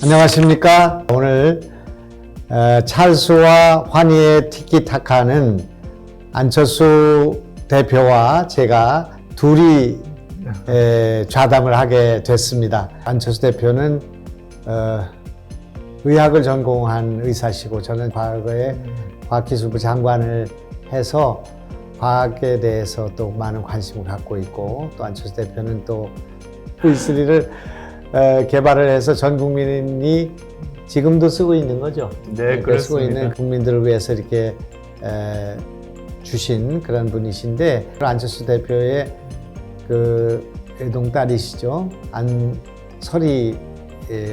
안녕하십니까. 오늘 찰스와 환희의 티키타카는 안철수 대표와 제가 둘이 좌담을 하게 됐습니다. 안철수 대표는 의학을 전공한 의사시고 저는 과거에 과학기술부 장관을 해서 과학에 대해서 또 많은 관심을 갖고 있고, 또 안철수 대표는 또 V3를 개발을 해서 전 국민이 지금도 쓰고 있는 거죠. 네, 그렇습니다. 쓰고 있는 국민들을 위해서 이렇게 주신 그런 분이신데, 안철수 대표의 그 외동딸이시죠. 안설이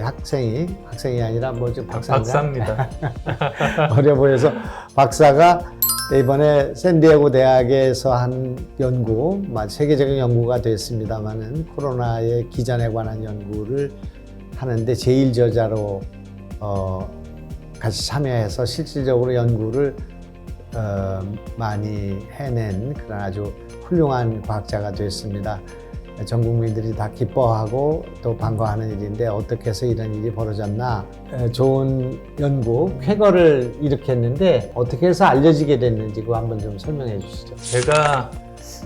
학생이 아니라 뭐죠? 박사입니다. 어려 보여서 박사가 이번에 샌디에고 대학에서 한 연구, 세계적인 연구가 됐습니다만은 코로나의 기전에 관한 연구를 하는데 제1저자로 같이 참여해서 실질적으로 연구를 많이 해낸 그런 아주 훌륭한 과학자가 됐습니다. 전 국민들이 다 기뻐하고 또 반가워하는 일인데 어떻게 해서 이런 일이 벌어졌나. 좋은 연구, 쾌거를 일으켰는데 어떻게 해서 알려지게 됐는지 그거 한번 좀 설명해 주시죠. 제가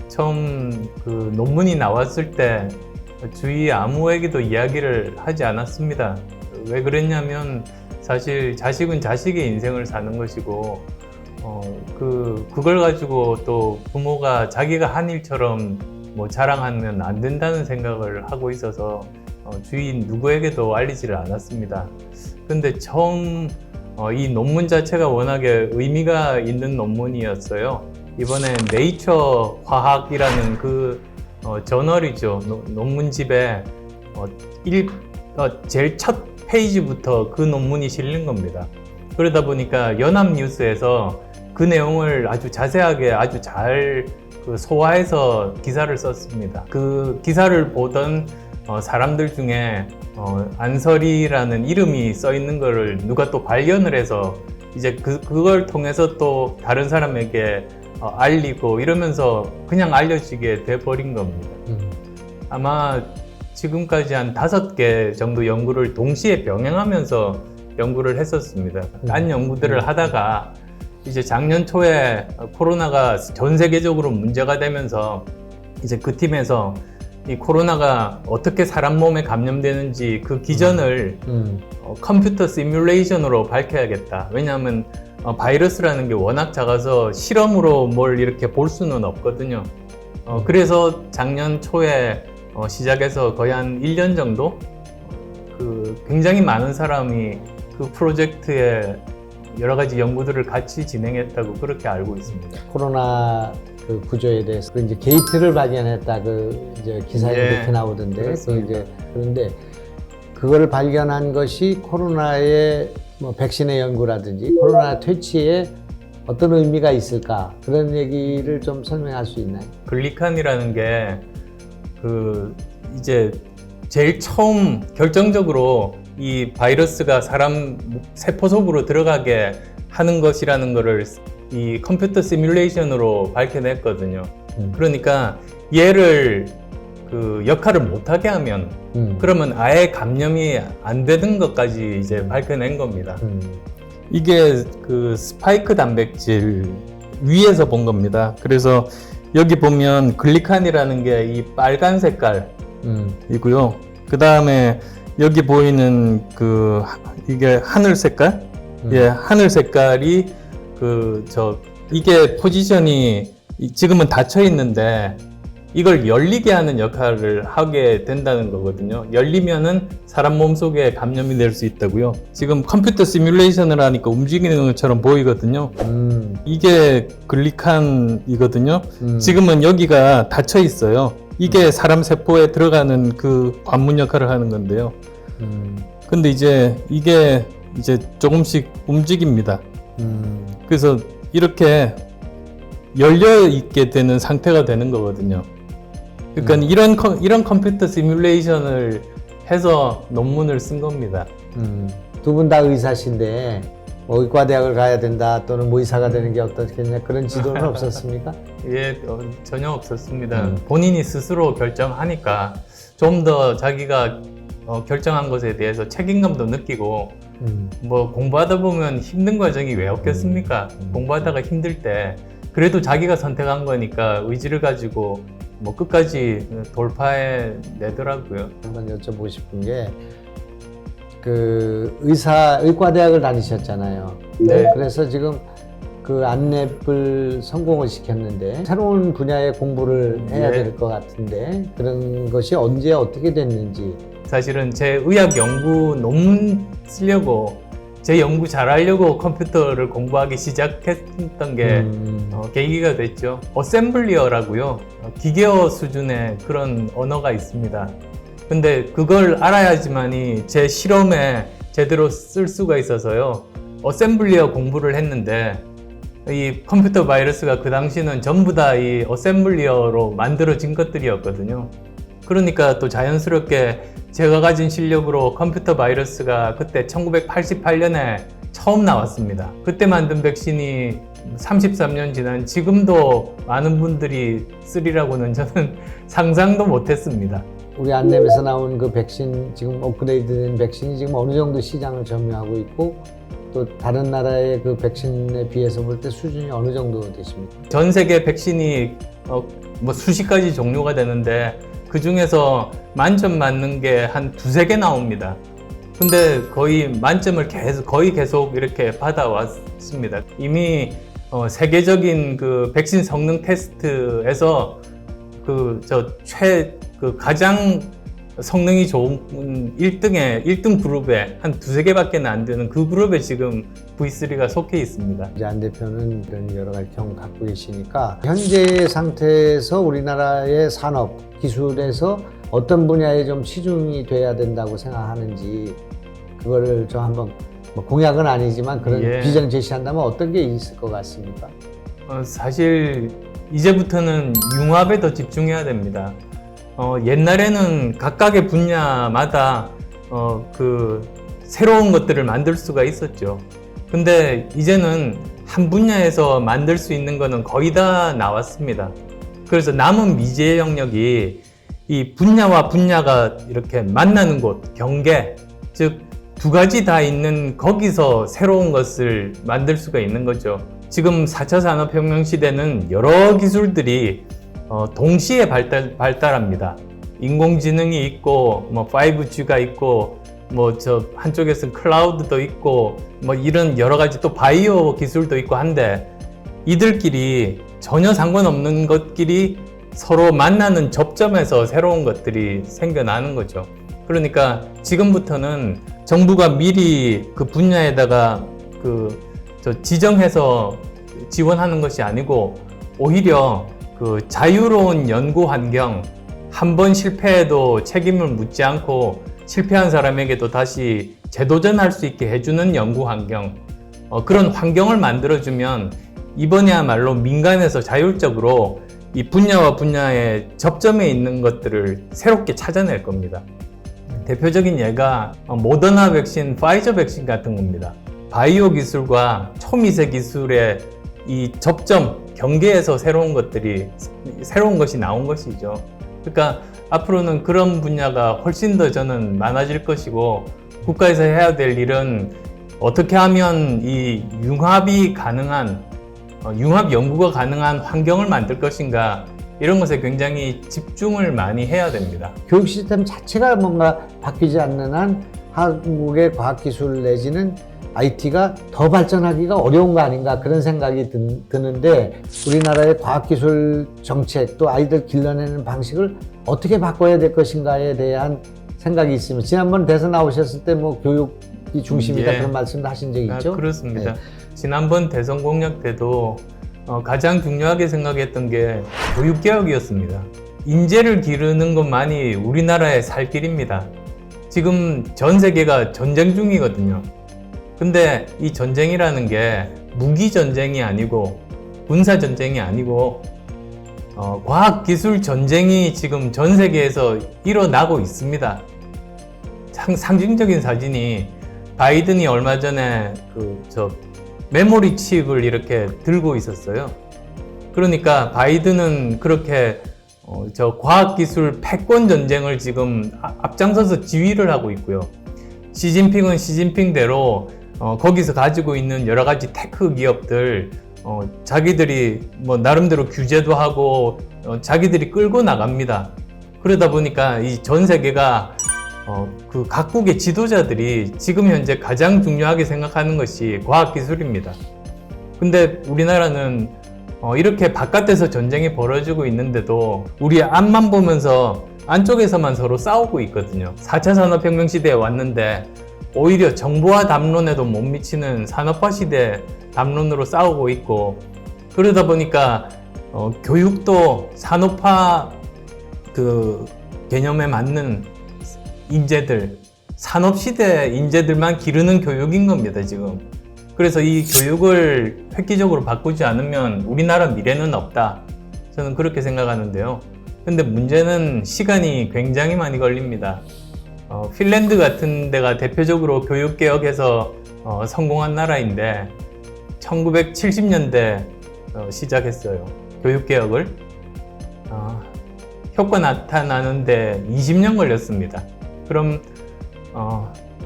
처음 그 논문이 나왔을 때 주위 아무에게도 이야기를 하지 않았습니다. 왜 그랬냐면 사실 자식은 자식의 인생을 사는 것이고 그걸 가지고 또 부모가 자기가 한 일처럼 자랑하면 안 된다는 생각을 하고 있어서 주위인 누구에게도 알리지를 않았습니다. 근데 처음 이 논문 자체가 워낙에 의미가 있는 논문이었어요. 이번에 네이처 화학이라는 그 저널이죠. 논문집에 제일 첫 페이지부터 그 논문이 실린 겁니다. 그러다 보니까 연합뉴스에서 그 내용을 아주 자세하게 아주 잘 소화해서 기사를 썼습니다. 그 기사를 보던 사람들 중에 안설이라는 이름이 써 있는 거를 누가 또 발견을 해서 이제 그걸 통해서 또 다른 사람에게 알리고 이러면서 그냥 알려지게 돼 버린 겁니다. 아마 지금까지 한 5개 정도 연구를 동시에 병행하면서 연구를 했었습니다. 딴 연구들을 하다가 이제 작년 초에 코로나가 전 세계적으로 문제가 되면서 이제 그 팀에서 이 코로나가 어떻게 사람 몸에 감염되는지 그 기전을 컴퓨터 시뮬레이션으로 밝혀야겠다. 왜냐하면 바이러스라는 게 워낙 작아서 실험으로 뭘 이렇게 볼 수는 없거든요. 그래서 작년 초에 시작해서 거의 한 1년 정도 굉장히 많은 사람이 그 프로젝트에 여러 가지 연구들을 같이 진행했다고 그렇게 알고 있습니다. 코로나 그 구조에 대해서 이제 게이트를 발견했다 이제 기사에 이렇게 나오던데 그런데 그거를 발견한 것이 코로나의 백신의 연구라든지 코로나 퇴치에 어떤 의미가 있을까, 그런 얘기를 좀 설명할 수 있나요? 글리칸이라는 게 이제 제일 처음 결정적으로 이 바이러스가 사람 세포 속으로 들어가게 하는 것이라는 것을 이 컴퓨터 시뮬레이션으로 밝혀냈거든요. 그러니까 얘를 역할을 못하게 하면 그러면 아예 감염이 안 되는 것까지 이제 밝혀낸 겁니다. 이게 스파이크 단백질 위에서 본 겁니다. 그래서 여기 보면 글리칸이라는 게 이 빨간 색깔이고요. 그 다음에 여기 보이는 이게 하늘 색깔? 예, 하늘 색깔이 이게 포지션이 지금은 닫혀 있는데 이걸 열리게 하는 역할을 하게 된다는 거거든요. 열리면은 사람 몸속에 감염이 될 수 있다고요. 지금 컴퓨터 시뮬레이션을 하니까 움직이는 것처럼 보이거든요. 이게 글리칸이거든요. 지금은 여기가 닫혀 있어요. 이게 사람 세포에 들어가는 그 관문 역할을 하는 건데요. 근데 이제 이게 조금씩 움직입니다. 그래서 이렇게 열려 있게 되는 상태가 되는 거거든요. 그러니까 이런 컴퓨터 시뮬레이션을 해서 논문을 쓴 겁니다. 두 분 다 의사신데 의과대학을 가야 된다 또는 의사가 되는 게 어떻겠냐, 그런 지도는 없었습니까? 예, 전혀 없었습니다. 본인이 스스로 결정하니까 좀 더 자기가 결정한 것에 대해서 책임감도 느끼고 음. 뭐 공부하다 보면 힘든 과정이 왜 없겠습니까? 공부하다가 힘들 때 그래도 자기가 선택한 거니까 의지를 가지고 뭐 끝까지 돌파해 내더라고요. 한번 여쭤보고 싶은 게 그 의과대학을 다니셨잖아요. 네. 그래서 지금 그 안랩을 성공을 시켰는데 새로운 분야의 공부를 해야 네. 될 것 같은데 그런 것이 언제 어떻게 됐는지. 사실은 제 의학 연구 논문 쓰려고 제 연구 잘하려고 컴퓨터를 공부하기 시작했던 게 계기가 됐죠. 어셈블리어라고요. 기계어 수준의 그런 언어가 있습니다. 근데 그걸 알아야지만이 제 실험에 제대로 쓸 수가 있어서요. 어셈블리어 공부를 했는데 이 컴퓨터 바이러스가 그 당시는 전부 다 이 어셈블리어로 만들어진 것들이었거든요. 그러니까 또 자연스럽게 제가 가진 실력으로 컴퓨터 바이러스가 그때 1988년에 처음 나왔습니다. 그때 만든 백신이 33년 지난 지금도 많은 분들이 쓰리라고는 저는 상상도 못했습니다. 우리 안랩에서 나온 그 백신 지금 업그레이드된 백신이 지금 어느 정도 시장을 점유하고 있고 또 다른 나라의 그 백신에 비해서 볼 때 수준이 어느 정도 되십니까? 전 세계 백신이 뭐 수십 가지 종류가 되는데 그 중에서 만점 맞는 게 한 두세 개 나옵니다. 근데 거의 만점을 계속 이렇게 받아왔습니다. 이미 세계적인 그 백신 성능 테스트에서 가장 성능이 좋은 1등 그룹에 한 두세 개밖에 안 되는 그 그룹에 지금 V3가 속해 있습니다. 이제 안 대표는 이런 여러 가지 경험 갖고 계시니까 현재 상태에서 우리나라의 산업, 기술에서 어떤 분야에 좀 치중이 돼야 된다고 생각하는지 그거를 좀 한번 뭐 공약은 아니지만 그런 예. 비전 제시한다면 어떤 게 있을 것 같습니까? 사실 이제부터는 융합에 더 집중해야 됩니다. 옛날에는 각각의 분야마다 그 새로운 것들을 만들 수가 있었죠. 근데 이제는 한 분야에서 만들 수 있는 거는 거의 다 나왔습니다. 그래서 남은 미지의 영역이 이 분야와 분야가 이렇게 만나는 곳, 경계, 즉 두 가지 다 있는 거기서 새로운 것을 만들 수가 있는 거죠. 지금 4차 산업혁명 시대는 여러 기술들이 동시에 발달합니다. 인공지능이 있고, 뭐 5G가 있고, 뭐 저 한쪽에서는 클라우드도 있고, 뭐 이런 여러 가지 또 바이오 기술도 있고 한데 이들끼리 전혀 상관없는 것끼리 서로 만나는 접점에서 새로운 것들이 생겨나는 거죠. 그러니까 지금부터는 정부가 미리 그 분야에다가 지정해서 지원하는 것이 아니고 오히려 그 자유로운 연구 환경, 한 번 실패해도 책임을 묻지 않고 실패한 사람에게도 다시 재도전할 수 있게 해주는 연구 환경, 그런 환경을 만들어주면 이번에야말로 민간에서 자율적으로 이 분야와 분야의 접점에 있는 것들을 새롭게 찾아낼 겁니다. 대표적인 예가 모더나 백신, 파이저 백신 같은 겁니다. 바이오 기술과 초미세 기술의 이 접점, 경계에서 새로운 것이 나온 것이죠. 그러니까 앞으로는 그런 분야가 훨씬 더 저는 많아질 것이고 국가에서 해야 될 일은 어떻게 하면 이 융합 연구가 가능한 환경을 만들 것인가 이런 것에 굉장히 집중을 많이 해야 됩니다. 교육 시스템 자체가 뭔가 바뀌지 않는 한 한국의 과학기술 내지는 IT가 더 발전하기가 어려운 거 아닌가 그런 생각이 드는데 우리나라의 과학기술 정책 또 아이들 길러내는 방식을 어떻게 바꿔야 될 것인가에 대한 생각이 있습니다. 지난번 대선 나오셨을 때 뭐 교육이 중심이다 예. 그런 말씀도 하신 적이 있죠? 그렇습니다. 네. 지난번 대선 공약 때도 가장 중요하게 생각했던 게 교육개혁이었습니다. 인재를 기르는 것만이 우리나라의 살 길입니다. 지금 전 세계가 전쟁 중이거든요. 근데 이 전쟁이라는 게 무기 전쟁이 아니고 군사 전쟁이 아니고 과학기술 전쟁이 지금 전 세계에서 일어나고 있습니다. 상징적인 사진이 바이든이 얼마 전에 메모리 칩을 이렇게 들고 있었어요. 그러니까 바이든은 그렇게 저 과학기술 패권 전쟁을 지금 앞장서서 지휘를 하고 있고요. 시진핑은 시진핑대로 거기서 가지고 있는 여러 가지 테크 기업들 자기들이 뭐 나름대로 규제도 하고 자기들이 끌고 나갑니다. 그러다 보니까 이 전 세계가 그 각국의 지도자들이 지금 현재 가장 중요하게 생각하는 것이 과학기술입니다. 근데 우리나라는 이렇게 바깥에서 전쟁이 벌어지고 있는데도 우리 앞만 보면서 안쪽에서만 서로 싸우고 있거든요. 4차 산업혁명 시대에 왔는데 오히려 정보화 담론에도 못 미치는 산업화 시대 담론으로 싸우고 있고, 그러다 보니까 교육도 산업화 그 개념에 맞는 인재들, 산업시대 인재들만 기르는 교육인 겁니다, 지금. 그래서 이 교육을 획기적으로 바꾸지 않으면 우리나라 미래는 없다. 저는 그렇게 생각하는데요. 근데 문제는 시간이 굉장히 많이 걸립니다. 핀란드 같은 데가 대표적으로 교육개혁에서 성공한 나라인데 1970년대 시작했어요. 교육개혁을. 효과 나타나는데 20년 걸렸습니다. 그럼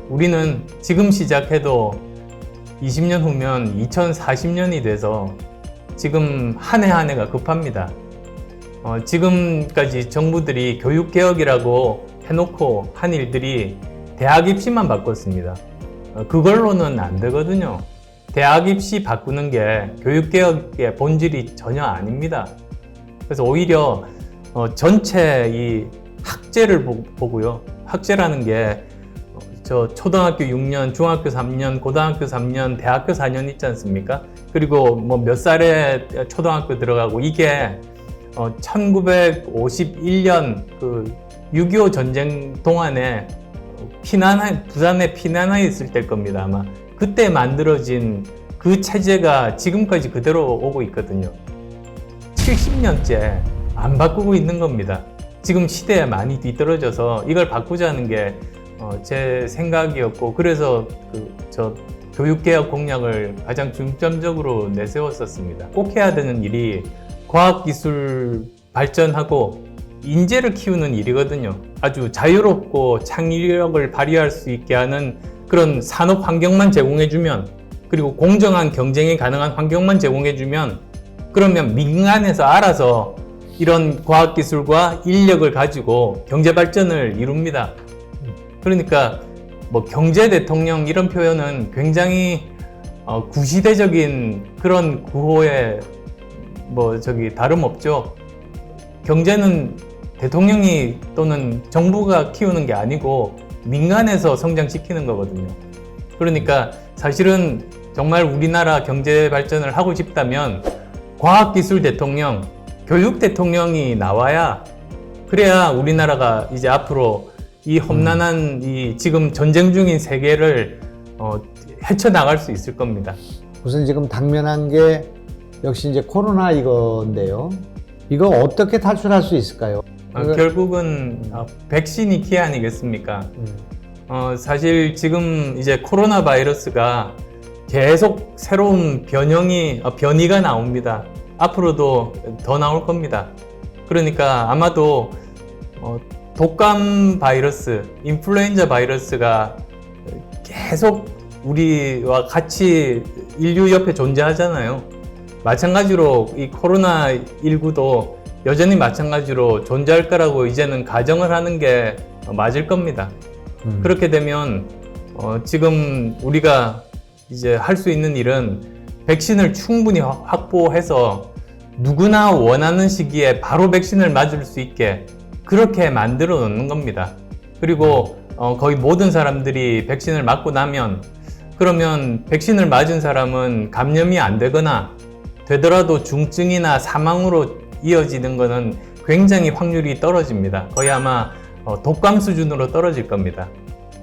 우리는 지금 시작해도 20년 후면 2040년이 돼서 지금 한 해 한 해가 급합니다. 지금까지 정부들이 교육개혁이라고 해놓고 한 일들이 대학 입시만 바꿨습니다. 그걸로는 안 되거든요. 대학 입시 바꾸는 게 교육개혁의 본질이 전혀 아닙니다. 그래서 오히려 전체 이 학제를 보고요. 학제라는 게 저 초등학교 6년, 중학교 3년, 고등학교 3년, 대학교 4년 있지 않습니까? 그리고 뭐 몇 살에 초등학교 들어가고, 이게 1951년 그 6.25 전쟁 동안에 부산에 피난해 있을 때일 겁니다, 아마. 그때 만들어진 그 체제가 지금까지 그대로 오고 있거든요. 70년째 안 바꾸고 있는 겁니다. 지금 시대에 많이 뒤떨어져서 이걸 바꾸자는 게 제 생각이었고, 그래서 저 교육개혁 공약을 가장 중점적으로 내세웠었습니다. 꼭 해야 되는 일이 과학기술 발전하고 인재를 키우는 일이거든요. 아주 자유롭고 창의력을 발휘할 수 있게 하는 그런 산업 환경만 제공해주면, 그리고 공정한 경쟁이 가능한 환경만 제공해주면, 그러면 민간에서 알아서 이런 과학기술과 인력을 가지고 경제 발전을 이룹니다. 그러니까 뭐 경제 대통령 이런 표현은 굉장히 구시대적인 그런 구호에 다름없죠. 경제는 대통령이 또는 정부가 키우는 게 아니고 민간에서 성장시키는 거거든요. 그러니까 사실은 정말 우리나라 경제 발전을 하고 싶다면 과학기술 대통령, 교육 대통령이 나와야, 그래야 우리나라가 이제 앞으로 이 험난한 이 지금 전쟁 중인 세계를 헤쳐나갈 수 있을 겁니다. 우선 지금 당면한 게 역시 이제 코로나 이건데요. 이거 어떻게 탈출할 수 있을까요? 결국은 백신이 키 아니겠습니까? 사실 지금 이제 코로나 바이러스가 계속 새로운 변이가 나옵니다. 앞으로도 더 나올 겁니다. 그러니까 아마도 독감 바이러스, 인플루엔자 바이러스가 계속 우리와 같이 인류 옆에 존재하잖아요. 마찬가지로 이 코로나19도 여전히 마찬가지로 존재할 거라고 이제는 가정을 하는 게 맞을 겁니다. 그렇게 되면 지금 우리가 이제 할 수 있는 일은 백신을 충분히 확보해서 누구나 원하는 시기에 바로 백신을 맞을 수 있게 그렇게 만들어 놓는 겁니다. 그리고 거의 모든 사람들이 백신을 맞고 나면, 그러면 백신을 맞은 사람은 감염이 안 되거나 되더라도 중증이나 사망으로 이어지는 것은 굉장히 확률이 떨어집니다. 거의 아마 독감 수준으로 떨어질 겁니다.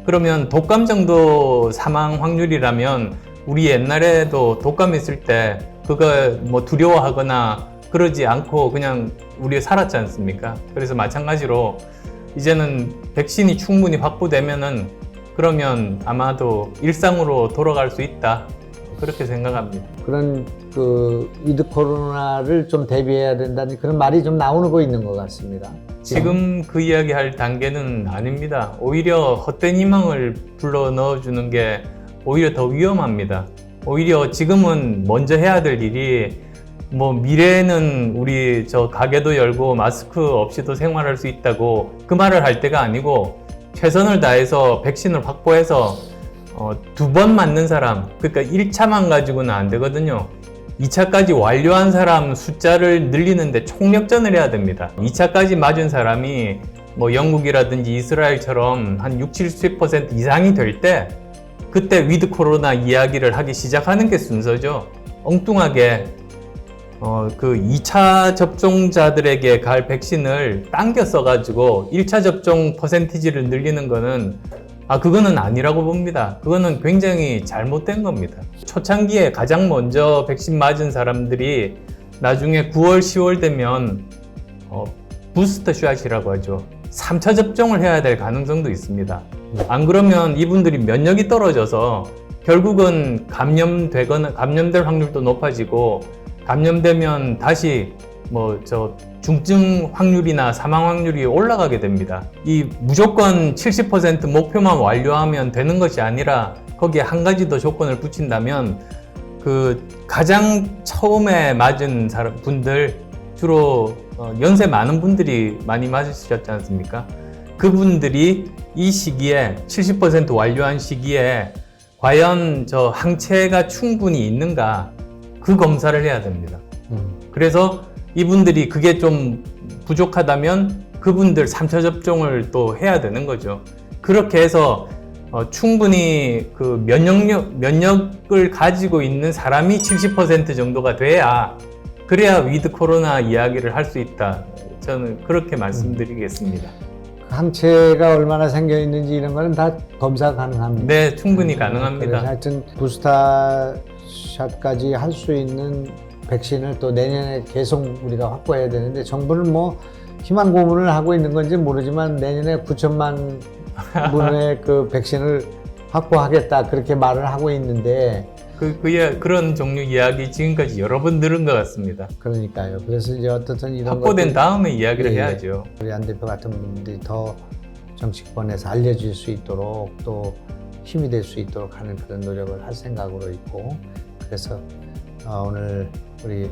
그러면 독감 정도 사망 확률이라면 우리 옛날에도 독감 있을 때 그거 뭐 두려워하거나 그러지 않고 그냥 우리 살았지 않습니까? 그래서 마찬가지로 이제는 백신이 충분히 확보되면은 그러면 아마도 일상으로 돌아갈 수 있다. 그렇게 생각합니다. 그런 그 위드 코로나를 좀 대비해야 된다는 그런 말이 좀 나오고 있는 것 같습니다. 지금 그 이야기 할 단계는 아닙니다. 오히려 헛된 희망을 불러 넣어주는 게 오히려 더 위험합니다. 오히려 지금은 먼저 해야 될 일이 뭐 미래에는 우리 저 가게도 열고 마스크 없이도 생활할 수 있다고 그 말을 할 때가 아니고 최선을 다해서 백신을 확보해서 2번 맞는 사람, 그러니까 1차만 가지고는 안 되거든요. 2차까지 완료한 사람 숫자를 늘리는데 총력전을 해야 됩니다. 2차까지 맞은 사람이 뭐 영국이라든지 이스라엘처럼 한 60-70% 이상이 될 때 그때 위드 코로나 이야기를 하기 시작하는 게 순서죠. 엉뚱하게 그 2차 접종자들에게 갈 백신을 당겨 써가지고 1차 접종 퍼센티지를 늘리는 거는 그거는 아니라고 봅니다. 그거는 굉장히 잘못된 겁니다. 초창기에 가장 먼저 백신 맞은 사람들이 나중에 9월, 10월 되면 부스터 샷이라고 하죠. 3차 접종을 해야 될 가능성도 있습니다. 안 그러면 이분들이 면역이 떨어져서 결국은 감염될 확률도 높아지고 감염되면 다시 중증 확률이나 사망 확률이 올라가게 됩니다. 이 무조건 70% 목표만 완료하면 되는 것이 아니라 거기에 한 가지 더 조건을 붙인다면 그 가장 처음에 맞은 분들 주로 연세 많은 분들이 많이 맞으셨지 않습니까? 그분들이 이 시기에 70% 완료한 시기에 과연 저 항체가 충분히 있는가 그 검사를 해야 됩니다. 그래서 이분들이 그게 좀 부족하다면 그분들 3차 접종을 또 해야 되는 거죠. 그렇게 해서 충분히 그 면역을 가지고 있는 사람이 70% 정도가 그래야 위드 코로나 이야기를 할 수 있다. 저는 그렇게 말씀드리겠습니다. 항체가 얼마나 생겨 있는지 이런 거는 다 검사 가능합니다. 네, 충분히 가능합니다. 그래서 하여튼 부스터 샷까지 할 수 있는 백신을 또 내년에 계속 우리가 확보해야 되는데 정부는 뭐 희망 고문을 하고 있는 건지 모르지만 내년에 9천만 분의 그 백신을 확보하겠다 그렇게 말을 하고 있는데 그런 종류 이야기 지금까지 여러 번 들은 것 같습니다. 그러니까요. 그래서 이제 어떻든 이런 확보된 다음에 이야기를 예, 해야죠. 우리 안 대표 같은 분들이 더 정치권에서 알려질 수 있도록 또 힘이 될 수 있도록 하는 그런 노력을 할 생각으로 있고 그래서 오늘 우리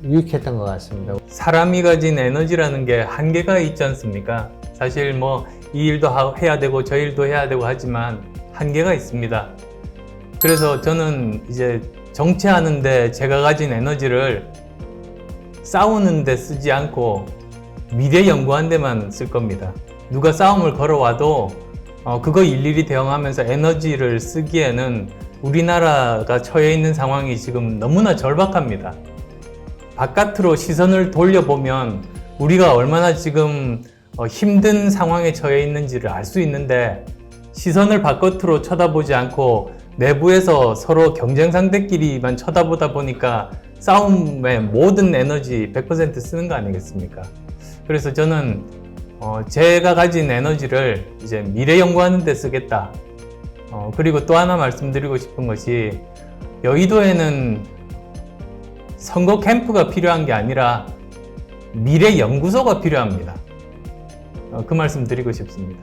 유익했던 것 같습니다. 사람이 가진 에너지라는 게 한계가 있지 않습니까? 사실 뭐 이 일도 해야 되고 저 일도 해야 되고 하지만 한계가 있습니다. 그래서 저는 이제 정치하는데 제가 가진 에너지를 싸우는데 쓰지 않고 미래 연구한 데만 쓸 겁니다. 누가 싸움을 걸어와도 그거 일일이 대응하면서 에너지를 쓰기에는 우리나라가 처해 있는 상황이 지금 너무나 절박합니다. 바깥으로 시선을 돌려보면 우리가 얼마나 지금 힘든 상황에 처해 있는지를 알 수 있는데 시선을 바깥으로 쳐다보지 않고 내부에서 서로 경쟁 상대끼리만 쳐다보다 보니까 싸움의 모든 에너지 100% 쓰는 거 아니겠습니까? 그래서 저는 제가 가진 에너지를 이제 미래 연구하는 데 쓰겠다. 그리고 또 하나 말씀드리고 싶은 것이 여의도에는 선거 캠프가 필요한 게 아니라 미래 연구소가 필요합니다. 그 말씀 드리고 싶습니다.